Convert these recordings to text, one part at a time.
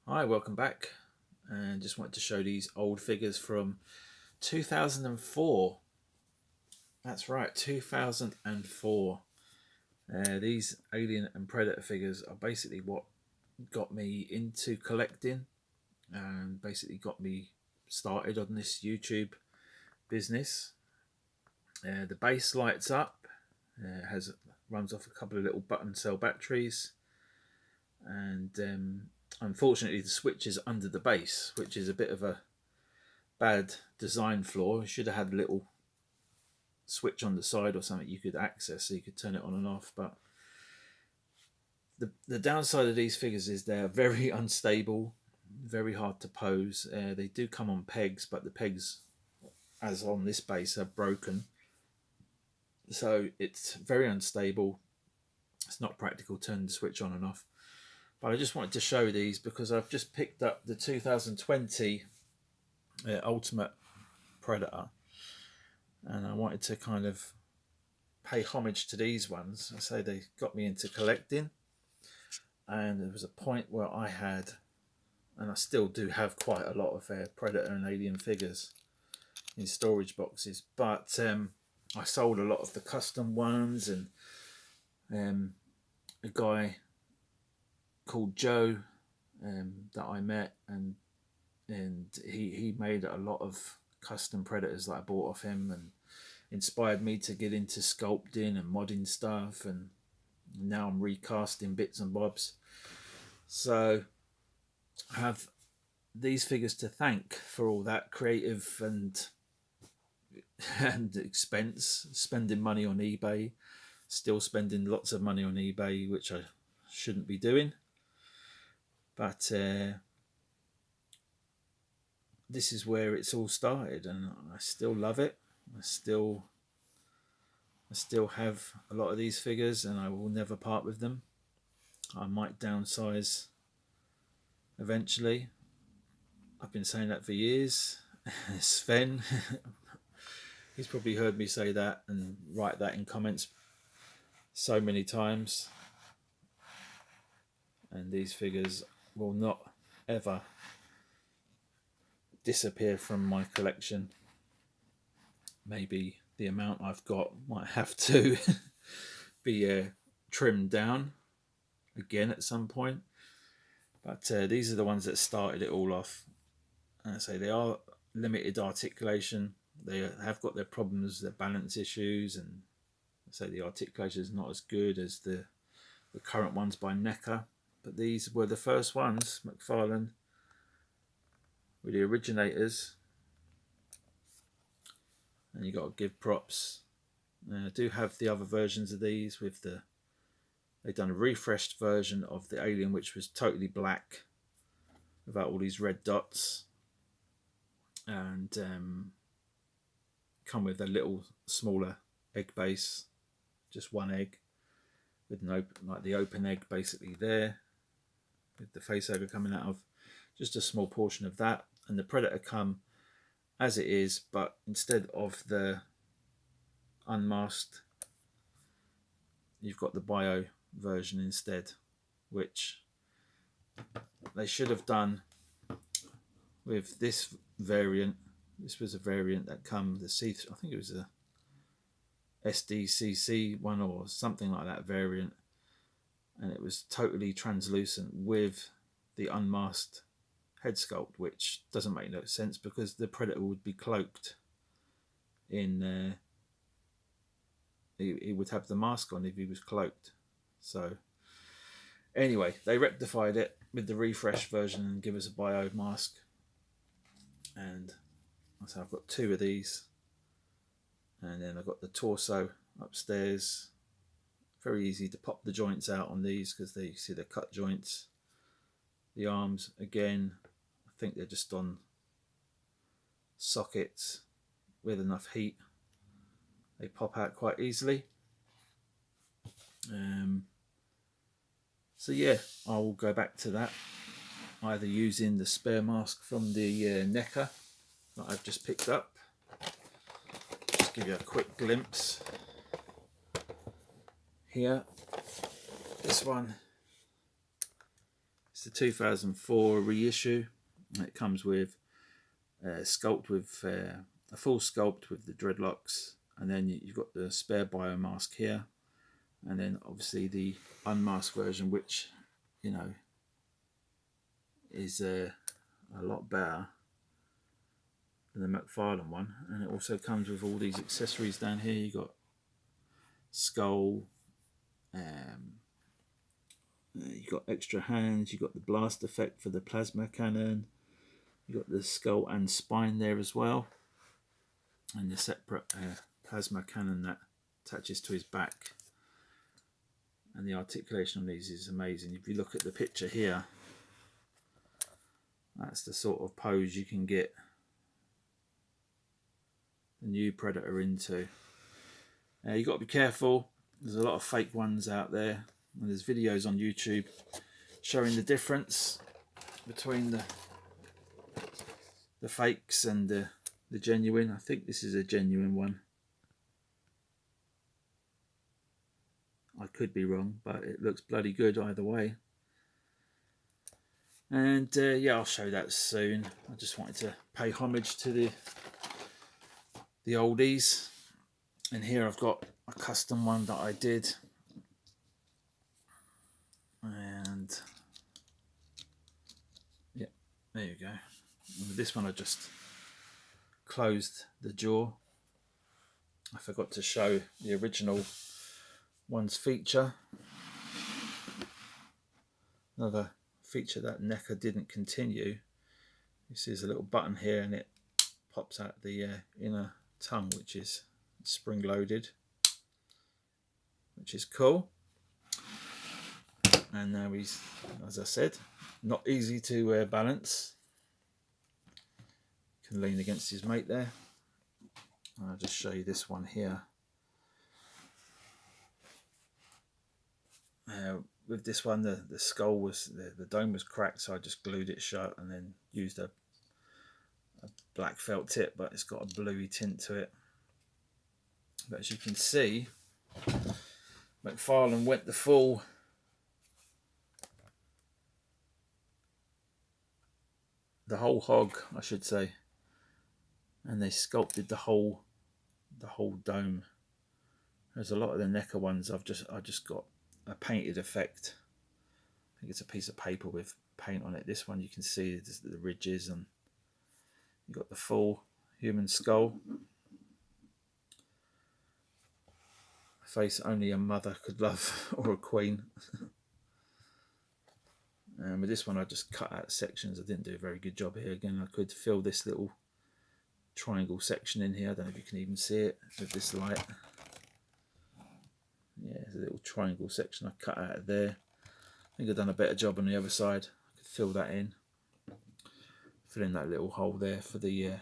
Hi, welcome back. And just wanted to show these old figures from 2004. That's right, 2004. These Alien and Predator figures are basically what got me into collecting and basically got me started on this YouTube business. The base lights up, has runs off a couple of little button cell batteries, and unfortunately the switch is under the base, which is a bit of a bad design flaw. You should have had a little switch on the side or something you could access so you could turn it on and off. But the downside of these figures is they're very unstable, very hard to pose. They do come on pegs, but the pegs, as on this base, are broken. So it's very unstable. It's not practical turning the switch on and off. But I just wanted to show these because I've just picked up the 2020 Ultimate Predator, and I wanted to kind of pay homage to these ones. I say they got me into collecting, and there was a point where I had, and I still do have, quite a lot of Predator and Alien figures in storage boxes, but I sold a lot of the custom ones, and a guy called Joe that I met, and he made a lot of custom Predators that I bought off him, and inspired me to get into sculpting and modding stuff, and now I'm recasting bits and bobs. So I have these figures to thank for all that creative and expense, spending money on eBay, still spending lots of money on eBay, which I shouldn't be doing. But this is where it's all started, and I still love it. I still have a lot of these figures, and I will never part with them. I might downsize eventually. I've been saying that for years. Sven, he's probably heard me say that and write that in comments so many times. And these figures will not ever disappear from my collection. Maybe the amount I've got might have to be trimmed down again at some point. But these are the ones that started it all off. And I say they are limited articulation. They have got their problems, their balance issues, and I say the articulation is not as good as the current ones by NECA. But these were the first ones, McFarlane, were the originators. And you got to give props. I do have the other versions of these with they've done a refreshed version of the Alien, which was totally black without all these red dots, and come with a little smaller egg base, just one egg with like the open egg basically there, with the facehugger coming out of just a small portion of that. And the Predator come as it is, but instead of the unmasked, you've got the bio version instead, which they should have done with this variant. This was a variant that come the C, I think it was a SDCC one or something like that variant, and it was totally translucent with the unmasked head sculpt, which doesn't make no sense because the Predator would be cloaked in he would have the mask on if he was cloaked. So anyway, they rectified it with the refresh version and give us a bio mask. And so I've got two of these, and then I've got the torso upstairs. Very easy to pop the joints out on these because they see the cut joints. The arms, again, I think they're just on sockets with enough heat. They pop out quite easily. So yeah, I will go back to that, either using the spare mask from the NECA that I've just picked up. Just give you a quick glimpse here. This one It's a 2004 reissue. It comes with a sculpt with a full sculpt with the dreadlocks, and then you've got the spare bio mask here, and then obviously the unmasked version, which, you know, is a lot better than the McFarlane one. And it also comes with all these accessories down here. You got skull, you got extra hands, you got the blast effect for the plasma cannon, you got the skull and spine there as well, and the separate plasma cannon that attaches to his back. And the articulation on these is amazing. If you look at the picture here, that's the sort of pose you can get the new Predator into. You've got to be careful. There's a lot of fake ones out there, and there's videos on YouTube showing the difference between the fakes and the genuine. I think this is a genuine one. I could be wrong, but it looks bloody good either way. And yeah, I'll show that soon. I just wanted to pay homage to the oldies. And here I've got a custom one that I did. And yeah, there you go. And with this one I just closed the jaw. I forgot to show the original one's feature. Another feature that NECA didn't continue. You see there's a little button here, and it pops out the inner tongue, which is spring loaded, which is cool. And now he's, as I said, not easy to balance. Can lean against his mate there. I'll just show you this one here. With this one, the skull was, the dome was cracked, so I just glued it shut and then used a black felt tip, but it's got a bluey tint to it. But as you can see, McFarlane went the full whole hog, I should say, and they sculpted the whole dome. There's a lot of the NECA ones I just got a painted effect. I think it's a piece of paper with paint on it. This one you can see the ridges, and you got the full human skull. A face only a mother could love, or a queen. And with this one I just cut out sections. I didn't do a very good job here. Again, I could fill this little triangle section in here. I don't know if you can even see it with this light. Yeah, there's a little triangle section I cut out of there. I think I've done a better job on the other side. I could fill that in. Fill in that little hole there for the you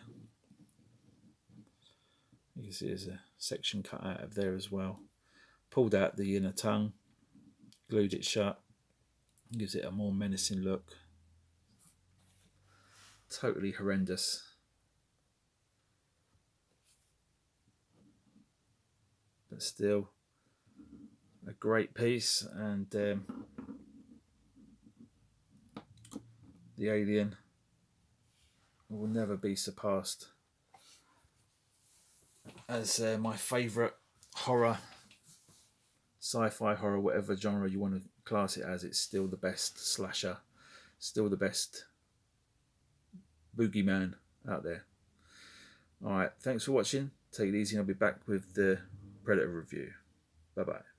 can see there's a section cut out of there as well. Pulled out the inner tongue, glued it shut, gives it a more menacing look. Totally horrendous. But still a great piece, and the alien will never be surpassed as my favourite horror, sci-fi horror, whatever genre you want to class it as. It's still the best slasher, still the best boogeyman out there. Alright, thanks for watching. Take it easy, and I'll be back with the Predator review. Bye bye.